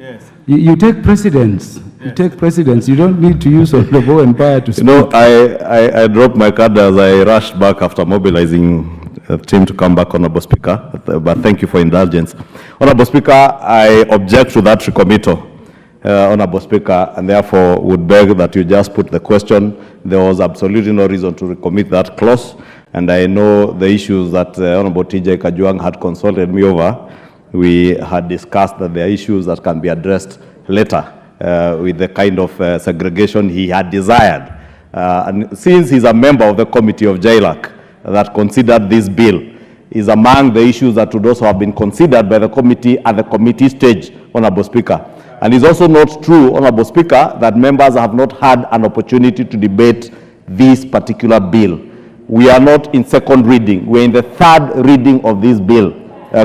Yes. You take precedence. Yes. You take precedence. You don't need to use Honorable Empire to speak. You know, I dropped my card as I rushed back after mobilizing a team to come back, Honorable Speaker. But thank you for indulgence. Honorable Speaker, I object to that recommittal, Honorable Speaker, and therefore would beg that you just put the question. There was absolutely no reason to recommit that clause, and I know the issues that Honorable TJ Kajwang had consulted me over. We had discussed that there are issues that can be addressed later with the kind of segregation he had desired. And since he's a member of the committee of JLAC that considered this bill, is among the issues that would also have been considered by the committee at the committee stage, Honorable Speaker. And it's also not true, Honorable Speaker, that members have not had an opportunity to debate this particular bill. We are not in second reading. We're in the third reading of this bill.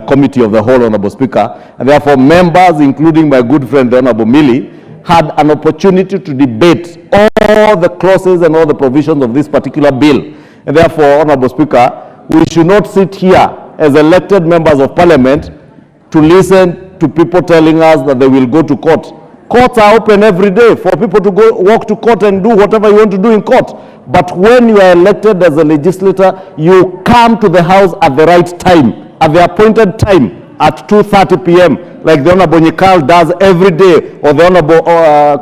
Committee of the whole, Honorable Speaker, and therefore members, including my good friend the Honorable Millie, had an opportunity to debate all the clauses and all the provisions of this particular bill. And therefore, Honorable Speaker, we should not sit here as elected members of Parliament to listen to people telling us that they will go to court. Courts are open every day for people to go walk to court and do whatever you want to do in court. But when you are elected as a legislator, you come to the House at the right time, at the appointed time at 2:30 p.m., like the Honorable Nyikal does every day, or the Honorable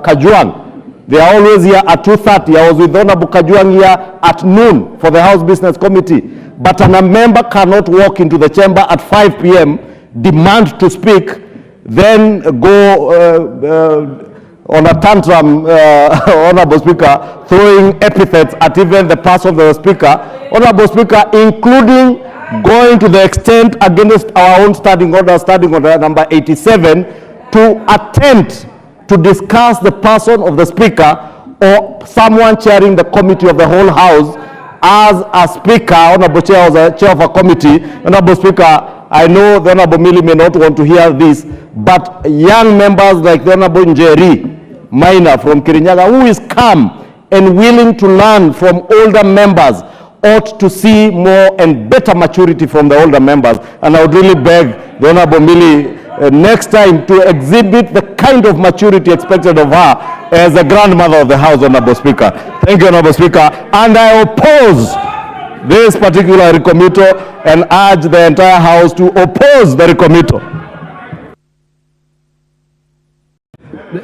Kajwang. They are always here at 2:30. I was with the Honorable Kajwang here at noon for the House Business Committee. But a member cannot walk into the chamber at 5 p.m., demand to speak, then go on a tantrum, Honorable Speaker, throwing epithets at even the person of the Speaker, Honorable Speaker, including going to the extent against our own standing order number 87, to attempt to discuss the person of the Speaker or someone chairing the committee of the whole House as a Speaker, Honorable Chair, as a chair of a committee. Honorable Speaker, I know the Honorable Millie may not want to hear this, but young members like the Honorable Njeri Minor from Kirinyaga, who is calm and willing to learn from older members, ought to see more and better maturity from the older members. And I would really beg the Honorable Millie next time to exhibit the kind of maturity expected of her as the grandmother of the House, Honorable Speaker. Thank you, Honorable Speaker. And I oppose this particular recommittal and urge the entire House to oppose the recommittal.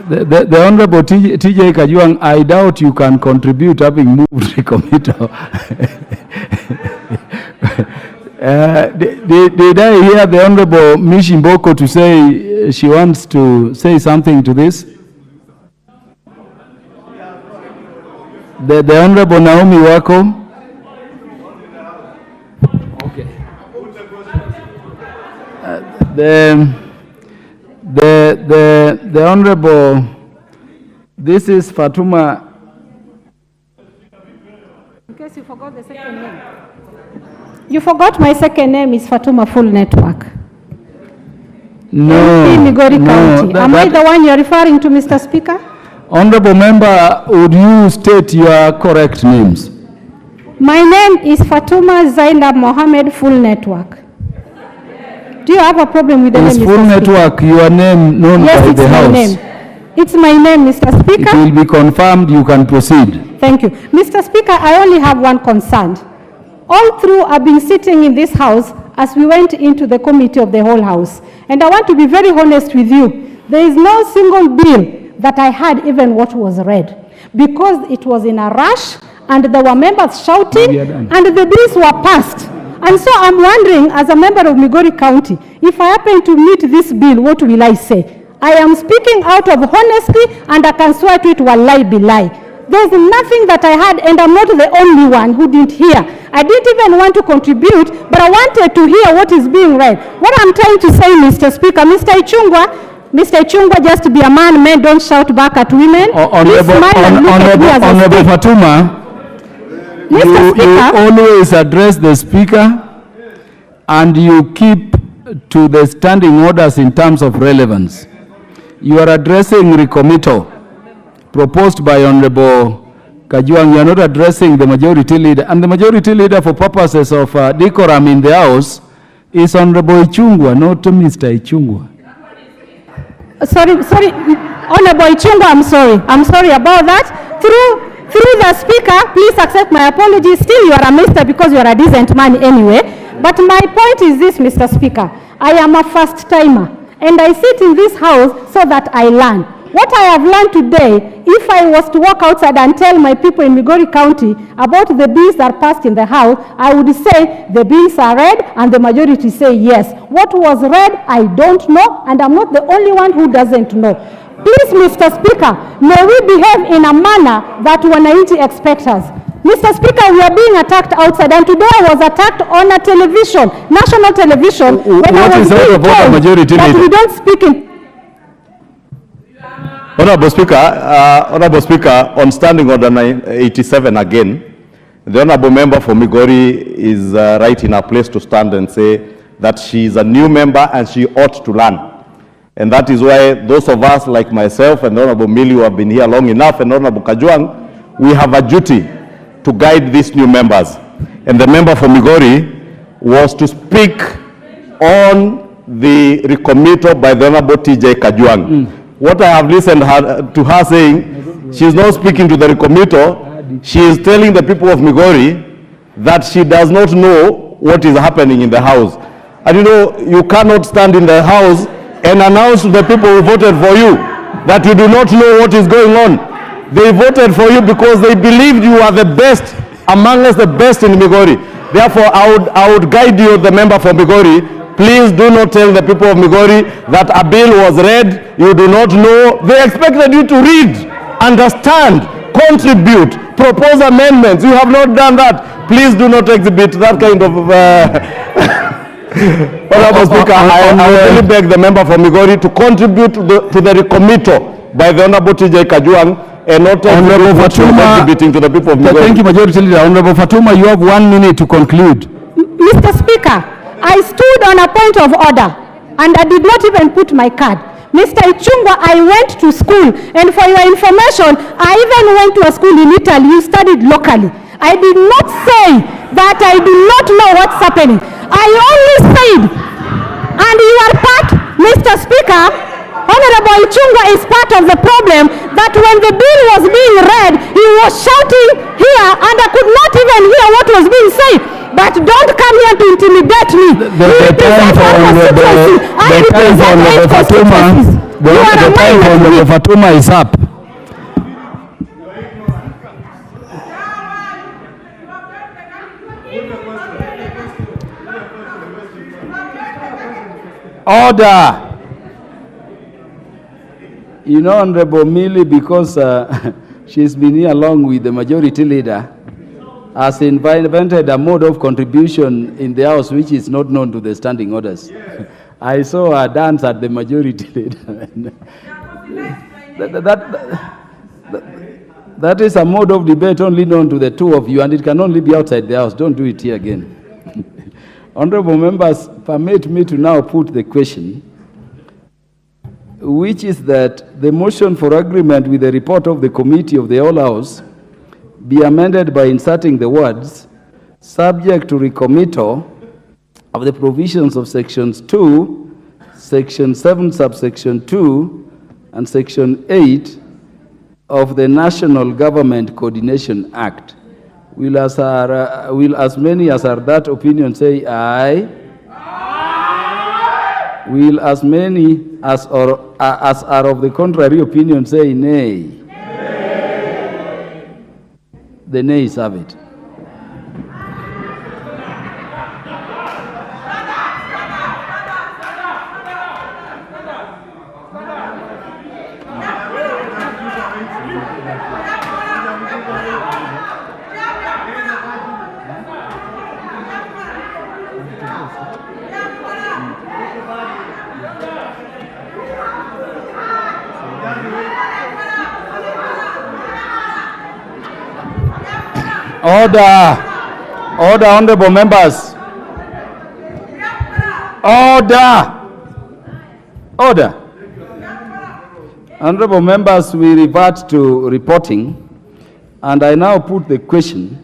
The Honorable TJ Kajwang, I doubt you can contribute having moved recommittal. Did I hear the Honorable Mishimboko to say she wants to say something to this? The Honorable Naomi Wako. Okay. The Honorable, this is Fatuma. In case you forgot the second name. You forgot my second name is Fatuma Full Network. No. Migori County. Am I the one you're referring to, Mr. Speaker? Honorable Member, would you state your correct names? My name is Fatuma Zainab Mohammed Full Network. Do you have a problem with the name, Mr. Speaker? Full Network your name known by the House? Yes, it's my name, Mr. Speaker. It will be confirmed. You can proceed. Thank you. Mr. Speaker, I only have one concern. All through, I've been sitting in this House as we went into the committee of the whole House. And I want to be very honest with you. There is no single bill that I had even what was read, because it was in a rush and there were members shouting and the bills were passed. And so I'm wondering, as a member of Migori County, if I happen to meet this bill, what will I say? I am speaking out of honesty, and I can swear to it, wallahi billahi. There's nothing that I had, and I'm not the only one who didn't hear. I didn't even want to contribute, but I wanted to hear what is being read. What I'm trying to say, Mr. Speaker, Mr. Ichungwa, just to be a man, men don't shout back at women. Honorable Fatuma, you always address the Speaker and you keep to the standing orders in terms of relevance. You are addressing recommittal proposed by Honorable Kajwang. You are not addressing the majority leader. And the majority leader, for purposes of decorum in the House, is Honorable Ichungwa, not Mr. Ichungwa. sorry, Honorable Ichungwa, I'm sorry about that. Through the speaker, please accept my apology. Still, you are a minister because you are a decent man anyway. But my point is this, Mr. Speaker. I am a first timer, and I sit in this house so that I learn. What I have learned today, if I was to walk outside and tell my people in Migori County about the bills that are passed in the House, I would say the bills are read and the majority say yes. What was read, I don't know, and I'm not the only one who doesn't know. Please, Mr. Speaker, may we behave in a manner that wananchi expect us. Mr. Speaker, we are being attacked outside, and today I was attacked on a television, national television, when I was being told that we don't speak in... Honorable Speaker, on Standing Order 87 again, the Honorable Member for Migori is right in her place to stand and say that she is a new member and she ought to learn. And that is why those of us like myself and the Honorable Millie who have been here long enough, and Honorable Kajwang, we have a duty to guide these new members. And the member for Migori was to speak on the recommittal by the Honorable TJ Kajwang. What I have listened to her saying, she is not speaking to the recommittal, she is telling the people of Migori that she does not know what is happening in the House. And you know, you cannot stand in the House and announce to the people who voted for you that you do not know what is going on. They voted for you because they believed you are the best, among us the best in Migori. Therefore, I would guide you, the member for Migori. Please do not tell the people of Migori that a bill was read, you do not know. They expected you to read, understand, contribute, propose amendments. You have not done that. Please do not exhibit that kind of... Honorable Speaker, I really beg the member for Migori to contribute to the recommittal by the Honorable TJ Kajwang and not contributing to the people of Migori. Thank you, Majority Leader. Honorable Fatuma, you have 1 minute to conclude. Mr. Speaker, I stood on a point of order and I did not even put my card. Mr. Ichungwa, I went to school, and for your information, I even went to a school in Italy. You studied locally. I did not say that I do not know what's happening. I only said, and you are part, Mr. Speaker, Honorable Ichungwa is part of the problem, that when the bill was being read, he was shouting here, and I could not even hear what was being said. But don't come here to intimidate me. The time for Honorable Fatuma is up. Order. You know, Honorable Millie, because she's been here along with the majority leader, has invented a mode of contribution in the House which is not known to the standing orders. I saw her dance at the majority leader. That is a mode of debate only known to the two of you, and it can only be outside the House. Don't do it here again. Honorable members, permit me to now put the question, which is that the motion for agreement with the report of the committee of the whole House be amended by inserting the words, subject to recommittal of the provisions of sections 2, section 7, subsection 2, and section 8 of the National Government Coordination Act. Will as many as are that opinion say aye? Aye. Will as many as are of the contrary opinion say nay? Nay. The nays have it. Order. Order, honorable members. Order. Order. Honorable members, we revert to reporting, and I now put the question,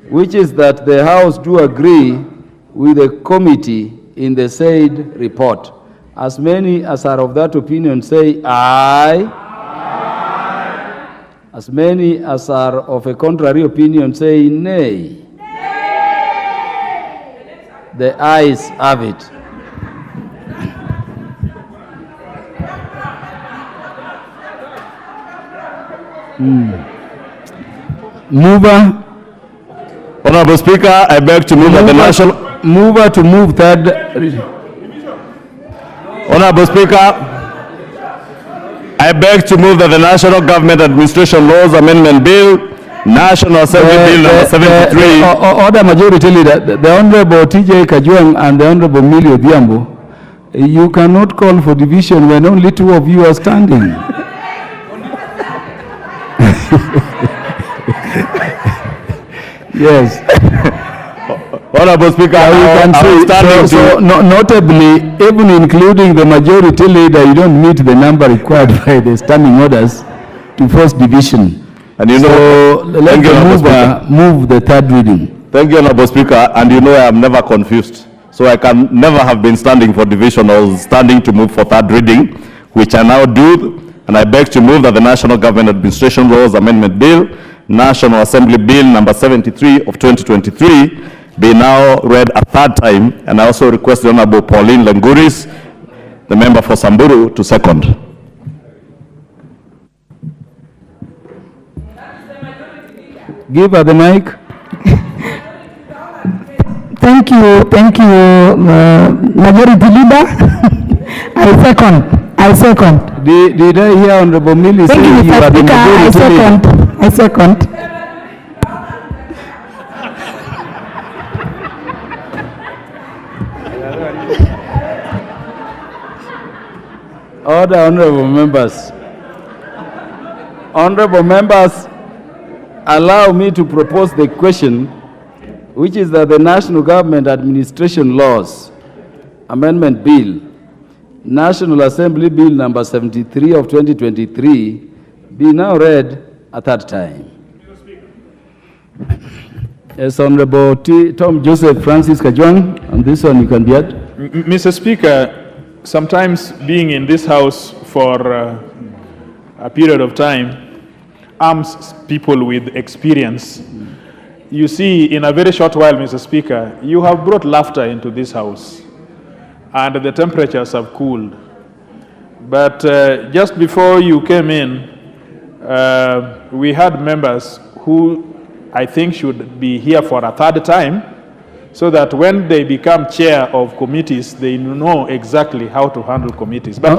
which is that the House do agree with the committee in the said report. As many as are of that opinion say aye. As many as are of a contrary opinion say nay. The ayes have it. Mover. Honorable Speaker, I beg to move that the national... Mover to move third. Honorable Speaker, I beg to move that the National Government Administration Laws Amendment Bill, National Assembly Bill number 73... Order Majority Leader, the Honorable TJ Kajwang and the Honorable Millie Odhiambo, you cannot call for division when only two of you are standing. Yes. Honorable Speaker, notably, even including the majority leader, you don't meet the number required by the standing orders to force division. And you know, so let the move the third reading. Thank you, Honorable Speaker, and you know I am never confused. So I can never have been standing for division or standing to move for third reading, which I now do, and I beg to move that the National Government Administration Laws Amendment Bill, National Assembly Bill number 73 of 2023, be now read a third time, and I also request the Honorable Pauline Lenguris, the member for Samburu, to second. Give her the mic. Thank you, Majority Leader. I second. Did I hear Honorable Millie say you are the majority leader? I second. Order, honorable members. Honorable members, allow me to propose the question, which is that the National Government Administration Laws Amendment Bill, National Assembly Bill number 73 of 2023, be now read a third time. Yes, Honorable Tom Joseph Francis Kajwang, and this one you can be at. Mr. Speaker, sometimes being in this house for a period of time arms people with experience. You see, in a very short while, Mr. Speaker, you have brought laughter into this house, and the temperatures have cooled. But just before you came in, we had members who I think should be here for a third time, so that when they become chair of committees, they know exactly how to handle committees. But